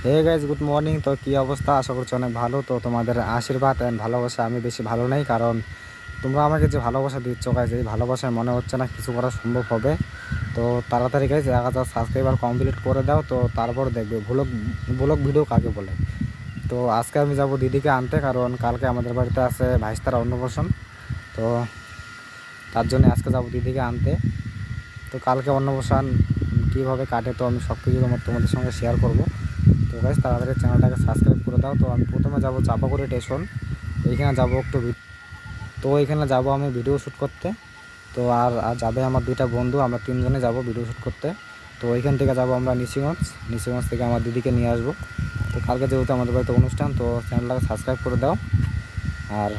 Hey guys, good morning. তো কী অবস্থা? আশা করছি অনেক ভালো। তো তোমাদের আশীর্বাদ অ্যান্ড ভালোবাসা আমি বেশি ভালো নেই, কারণ তোমরা আমাকে যে ভালোবাসা দিচ্ছ গাইজ, এই ভালোবাসায় মনে হচ্ছে না কিছু করা সম্ভব হবে। তো তাড়াতাড়ি গাইজ 1000 সাবস্ক্রাইবার কমপ্লিট করে দাও, তো তারপর দেখবে ব্লগ ব্লগ ভিডিও কাকে বলে। তো আজকে আমি যাব দিদিকে আনতে, কারণ কালকে আমাদের বাড়িতে আছে ভাইস্তারা অন্নপ্রাশন। তো তার জন্য আজকে যাব দিদিকে আনতে। তো কালকে অন্নপ্রাশন কীভাবে কাটে তো আমি সব কিছু তোমাদের সঙ্গে শেয়ার করব। তো গাইজ তাড়াতাড়ি চ্যানেলটাকে সাবস্ক্রাইব করে দাও। তো আমি প্রথমে যাব চাপাগুড়ি স্টেশন, এইখানে যাব একটু তো এইখানে যাব আমি ভিডিও শ্যুট করতে। তো আর আর যাবে আমার দুইটা বন্ধু, আমরা তিনজনে যাব ভিডিও শ্যুট করতে। তো ওইখান থেকে যাব আমরা নিশিগঞ্জ থেকে আমার দিদিকে নিয়ে আসবো। তো কালকে যেহেতু আমাদের বাড়িতে অনুষ্ঠান, তো চ্যানেলটাকে সাবস্ক্রাইব করে দাও। আর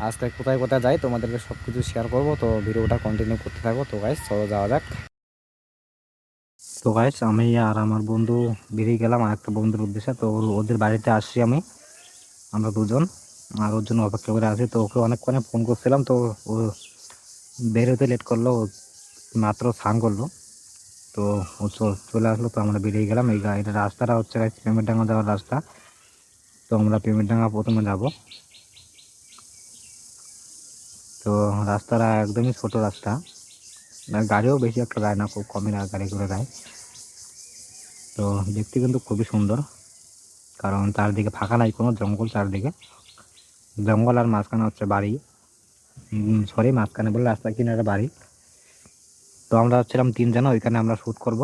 আজকে কোথায় কোথায় যাই তোমাদেরকে সব কিছু শেয়ার করবো, তো ভিডিওটা কন্টিনিউ করতে থাকো। তো গাইজ চলো যাওয়া যাক। তো গাইজ আমি আর আমার বন্ধু বেরিয়ে গেলাম আর একটা বন্ধুর উদ্দেশ্যে। তো ওদের বাড়িতে আসছি আমরা দুজন, আর ওর জন্য অপেক্ষা করে আছি। তো ওকে অনেকক্ষণে ফোন করছিলাম, তো ও বেরোতে লেট করলো, ও মাত্র স্নান করলো। তো ও চলে আসলো, তো আমরা বেরিয়ে গেলাম। এই গাড়িটা রাস্তাটা হচ্ছে পেমেন্টডাঙ্গা যাওয়ার রাস্তা। তো আমরা পেমেন্টডাঙ্গা প্রথমে যাব। তো রাস্তাটা একদমই ছোট রাস্তা, গাড়িও বেশি একটা যায় না, খুব কমই গাড়ি করে যায়। তো দেখতে কিন্তু খুবই সুন্দর, কারণ চারদিকে ফাঁকা নাই, কোনো জঙ্গল, চারদিকে জঙ্গল আর মাঝখানে হচ্ছে বাড়ি। সরি, মাঝখানে বলে রাস্তা কিনারে বাড়ি। তো আমরা ছিলাম তিনজন, ওইখানে আমরা শ্যুট করব।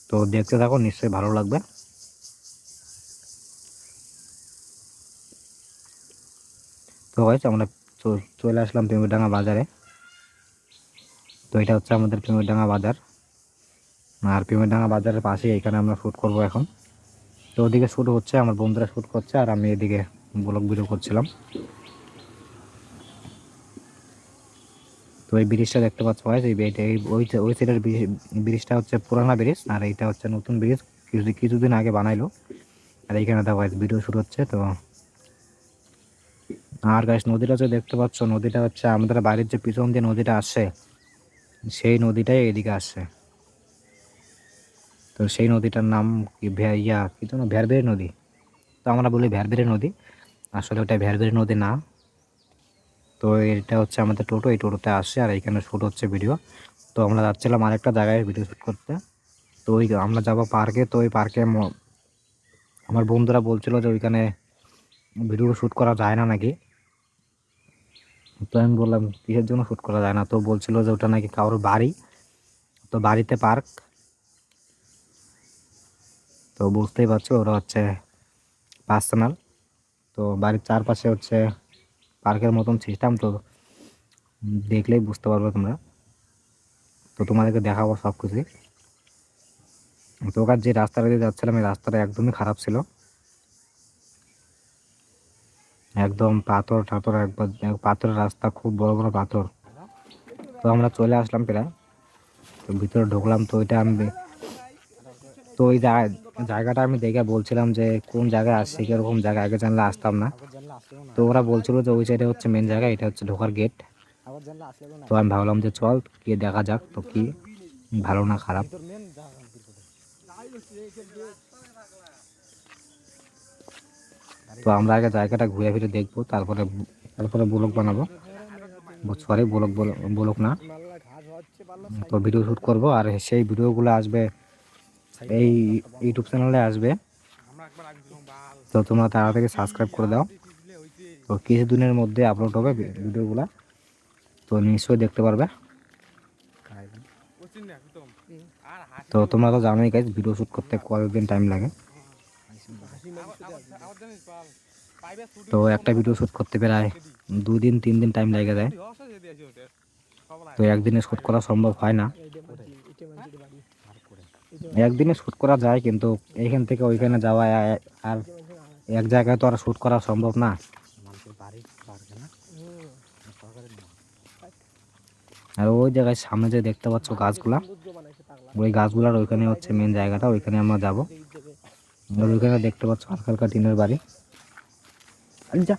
তো দেখতে থাকো, নিশ্চয়ই ভালো লাগবে। তো হয়েছে আমরা চলে আসলাম পেমেন্টডাঙ্গা বাজারে। তো এটা হচ্ছে আমাদের পেমেন্টডাঙ্গা বাজার, আর পেমেন্টডাঙ্গা বাজারের পাশে এখানে আমরা শ্যুট করব এখন। তো ওদিকে শ্যুট হচ্ছে, আমার বন্ধুরা শ্যুট করছে, আর আমি এদিকে ব্লগ ভিডিও করছিলাম। তো এই ব্রিজটা দেখতে পাচ্ছ ভাই, ওই সাইডের ব্রিজটা হচ্ছে পুরানা ব্রিজ, আর এইটা হচ্ছে নতুন ব্রিজ, কিছুদিন আগে বানাইলো। আর এইখানে দেখো ভিডিও শুরু হচ্ছে। তো আর গাইস নদীটা যে দেখতে পাচ্ছ, নদীটা হচ্ছে আমাদের বাড়ির যে পিছন দিয়ে নদীটা আসে, সেই নদীটাই এদিকে আসে। তো সেই নদীটার নাম কি কি যেন ভ্যারবেরি নদী। তো আমরা বলি ভ্যারবেরি নদী, আসলে ওটা ভ্যারবেরি নদী না। তো এটা হচ্ছে আমাদের টোটো, এই টোটোতে আসে, আর এইখানে শ্যুট হচ্ছে ভিডিও। তো আমরা যাচ্ছিলাম আরেকটা জায়গায় ভিডিও শ্যুট করতে। তো ওই আমরা যাবো পার্কে। তো ওই পার্কে আমার বন্ধুরা বলছিল যে ওইখানে ভিডিও শ্যুট করা যায় না নাকি। তো আমি বললাম কিসের জন্য শ্যুট করা যায় না, তো বলছিল যে ওটা নাকি কারোর বাড়ি, তো বাড়িতে পার্ক। তো বুঝতেই পারছো ওরা হচ্ছে পার্সোনাল। তো বাড়ির চারপাশে হচ্ছে পার্কের মতন সিস্টেম। তো দেখলেই বুঝতে পারবে তোমরা। তো তোমাদেরকে দেখাবো সব কিছুই। তো ওখানে যে রাস্তাটা দিয়ে যাচ্ছিলাম, এই রাস্তাটা একদমই খারাপ ছিল, একদম পাথর ঠাথর, একবার পাথরের রাস্তা, খুব বড় বড় পাথর। তো আমরা চলে আসলাম প্রায়, তো ভিতরে ঢুকলাম। তো ওইটা আমি তো ওই জায়গাটা আমি দেখে বলছিলাম যে কোন জায়গায় আসছি, কিরকম জায়গা, আগে জানলে আসতাম না। তো ওরা বলছিল যে ওই সাইডে হচ্ছে মেন জায়গা, এটা হচ্ছে ঢোকার গেট। তো আমি ভাবলাম যে চল গিয়ে দেখা যাক, তো কি ভালো না খারাপ। তো আমরা আগে জায়গাটা ঘুরে ফিরে দেখবো, তারপরে তারপরে ব্লগ বানাবো। সরি, ব্লগ না, তো ভিডিও শ্যুট করবো। আর সেই ভিডিওগুলো আসবে এই ইউটিউব চ্যানেলে আসবে। তো তোমরা তাড়াতাড়ি সাবস্ক্রাইব করে দাও। তো কিছুদিনের মধ্যে আপলোড হবে ভিডিওগুলো, তো নিশ্চয়ই দেখতে পারবে। তো তোমরা তো জানোই গাইজ, ভিডিও শ্যুট করতে কতদিন টাইম লাগে। তো একটা ভিডিও শ্যুট করতে প্রায় 2 দিন 3 দিন টাইম লেগে যায়। তো একদিনে শ্যুট করা সম্ভব হয় না, একদিনে শ্যুট করা যায়, কিন্তু এইখান থেকে ওইখানে যাওয়া আর এক জায়গায় তো আর শ্যুট করা সম্ভব না। আর ওই জায়গায় সামনে যে দেখতে পাচ্ছ গাছগুলা, ওই গাছগুলার ওইখানে হচ্ছে মেন জায়গাটা, ওইখানে আমরা যাবো। আর ওইখানে দেখতে পাচ্ছ হালকা হালকা টিনের বাড়ি। যা,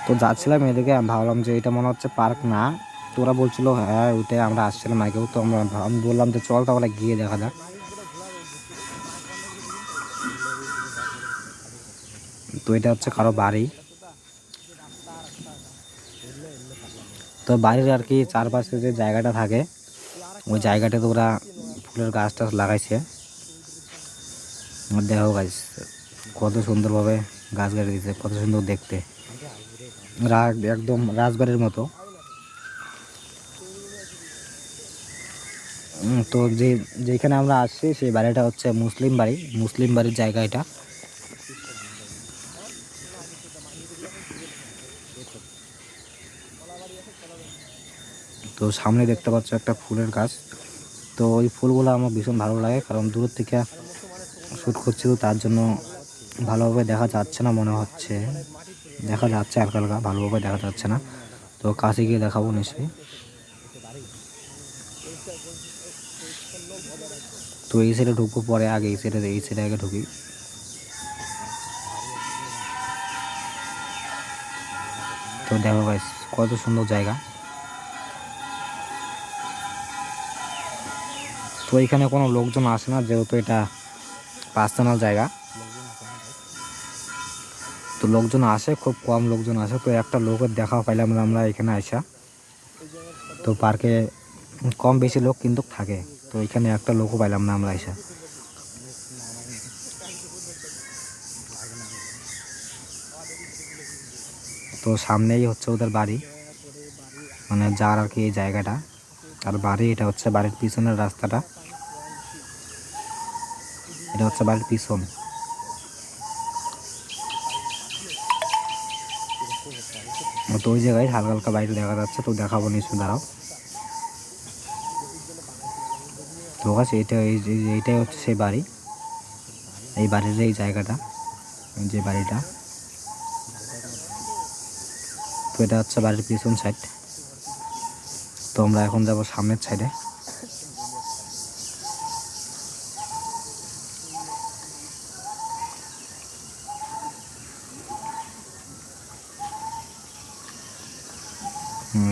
তো যাচ্ছিলাম এদিকে, আমি ভাবলাম যে এটা মনে হচ্ছে পার্ক না, তো ওরা বলছিল হ্যাঁ ওইটাই আমরা আসছিলাম আগেও, তো আমি বললাম যে চল তাহলে গিয়ে দেখা যাক। তো এটা হচ্ছে কারো বাড়ি। তো বাড়ির আর কি চারপাশে যে জায়গাটা থাকে ওই জায়গাটাতে ওরা ফুলের গাছ টাছ লাগাইছে। দেখো গাছ কত সুন্দরভাবে গাছ গাড়ি দিয়েছে, কত সুন্দর দেখতে, একদম রাজবাড়ির মতো। তো যেখানে আমরা আসছি সেই বাড়িটা হচ্ছে মুসলিম বাড়ি, মুসলিম বাড়ির জায়গা এটা। তো সামনে দেখতে পাচ্ছ একটা ফুলের গাছ। তো ওই ফুলগুলো আমার ভীষণ ভালো লাগে, কারণ দূর থেকে শ্যুট করছি তো তার জন্য ভালোভাবে দেখা যাচ্ছে না, মনে হচ্ছে দেখা যাচ্ছে হালকা হালকা, ভালোভাবে দেখা যাচ্ছে না। তো কাছে গিয়ে দেখাবো নিশ্চয়ই। তো এই সাইডে ঢুকবো পরে, আগে এই সাইডে আগে ঢুকি। তো দেখো গাইস কত সুন্দর জায়গা। তো এখানে কোনো লোকজন আসে না, যেহেতু এটা পার্সোনাল জায়গা। তো লোকজন আসে, খুব কম লোকজন আসে। তো একটা লোকের দেখা পাইলাম আমরা এখানে আসা। তো পার্কে কম বেশি লোক কিন্তু থাকে, তো এখানে একটা লোকও পাইলাম না আমরা আসা। তো সামনেই হচ্ছে ওদের বাড়ি, মানে যার আর কি এই জায়গাটা আর বাড়ি। এটা হচ্ছে বাড়ির পিছনের রাস্তাটা, এটা হচ্ছে বাড়ির পিছন। তো ওই জায়গায় হালকা হালকা বাড়িটা দেখা যাচ্ছে, তো দেখাবো নিশ্চয়, দাঁড়াও। তো গাছ এইটাই হচ্ছে সেই বাড়ি, এই বাড়ির এই জায়গাটা, যে বাড়িটা। তো এটা হচ্ছে বাড়ির পিছন সাইড। তো আমরা এখন যাব সামনের সাইডে।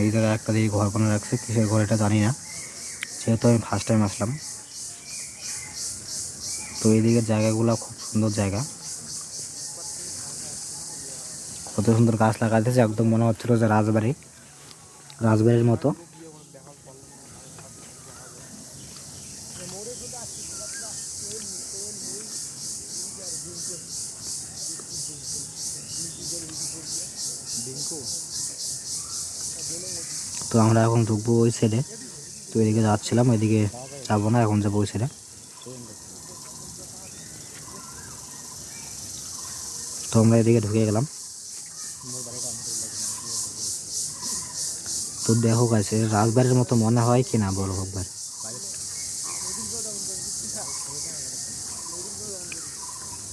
এই জায়গায় একটা দিকে ঘর বানিয়ে রাখছে, কিসের ঘর এটা জানি না, যেহেতু আমি ফার্স্ট টাইম আসলাম। তো এইদিকের জায়গাগুলো খুব সুন্দর জায়গা, কত সুন্দর গাছ লাগাইতেছে, একদম মনে হচ্ছিল যে রাজবাড়ির মতো। তো আমরা এখন ঢুকবো ওই সাইডে। তো এদিকে যাচ্ছিলাম, এদিকে যাবো না, এখন যাবো ওই সাইডে। তো আমরা এদিকে ঢুকে গেলাম। তো দেখো গাছ রাজবাড়ির মতো মনে হয় কি না, বলো একবার।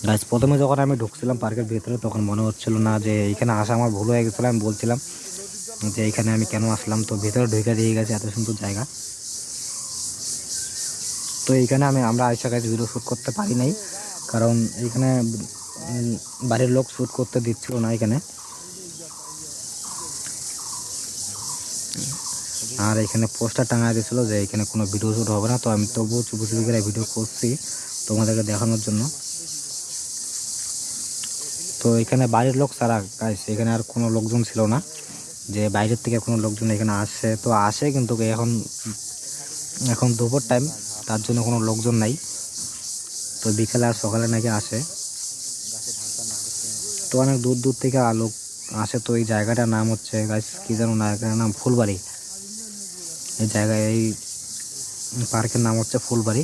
গাছ প্রথমে যখন আমি ঢুকছিলাম পার্কের ভিতরে, তখন মনে হচ্ছিল না যে এখানে আসা আমার ভুল হয়ে গেছিলো। আমি বলছিলাম যে এখানে আমি কেন আসলাম। তো ভিতরে ঢুকে দিয়ে গেছে, এত সুন্দর জায়গা। তো এইখানে আমরা আইসা গাছ ভিডিও শ্যুট করতে পারি নাই, কারণ এইখানে বাড়ির লোক শ্যুট করতে দিচ্ছিল না এখানে। আর এখানে পোস্টার টাঙা দিয়েছিল যে এখানে কোনো ভিডিও শ্যুট হবে না। তো আমি তবুও চুপি চুপি করে ভিডিও করছি তোমাদেরকে দেখানোর জন্য। তো এখানে বাড়ির লোক ছাড়া গাইস এখানে আর কোনো লোকজন ছিল না, যে বাইরের থেকে কোনো লোকজন এখানে আসে। তো আসে কিন্তু এখন দুপুর টাইম, তার জন্য কোনো লোকজন নাই। তো বিকেলে আর সকালে নাকি আসে। তো অনেক দূর দূর থেকে লোক আসে। তো এই জায়গাটার নাম হচ্ছে গাইস কি জানো না, এখানের নাম ফুলবাড়ি। এই জায়গায় এই পার্কের নাম হচ্ছে ফুলবাড়ি।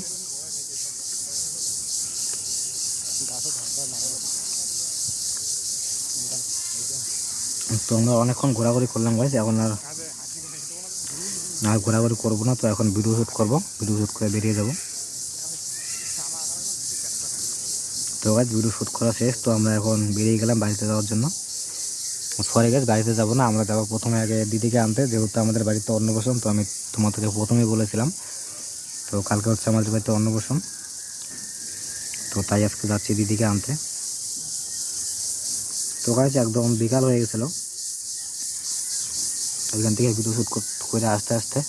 তো আমরা অনেকক্ষণ ঘোরাঘুরি করলাম গাইস, এখন আর ঘোরাঘুরি করবো না। তো এখন ভিডিও শ্যুট করবো, ভিডিও শ্যুট করে বেরিয়ে যাব। তো গাইস ভিডিও শ্যুট করা শেষ। তো আমরা এখন বেরিয়ে গেলাম বাড়িতে যাওয়ার জন্য। সরি গাইস, বাড়িতে যাবো না, আমরা যাবো প্রথমে আগে দিদিকে আনতে, যেহেতু আমাদের বাড়িতে অন্নপ্রাশন। তো আমি তোমাদেরকে প্রথমেই বলেছিলাম, তো কালকে হচ্ছে আমাদের বাড়িতে অন্নপ্রাশন। তো তাই আজকে যাচ্ছি দিদিকে আনতে। তো গাইস একদম বিকাল হয়ে গেছিলো, ওইখান থেকে ভিডিও শ্যুট করে আস্তে আস্তে।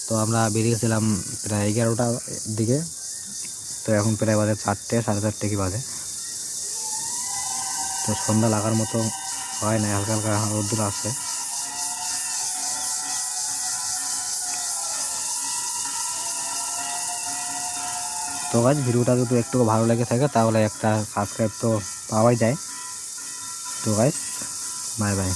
তো আমরা বেরিয়েছিলাম প্রায় 11টার দিকে, তো এখন প্রায় বাজে 4টে, 4:30 কি বাজে। তো সন্ধ্যা লাগার মতো হয় না, হালকা হালকা রোদ্দুর আছে। তো গাইস ভিডিওটা যদি একটু ভালো লেগে থাকে তাহলে একটা সাবস্ক্রাইব তো পাওয়াই যায়। তো গাইস বাই বাই।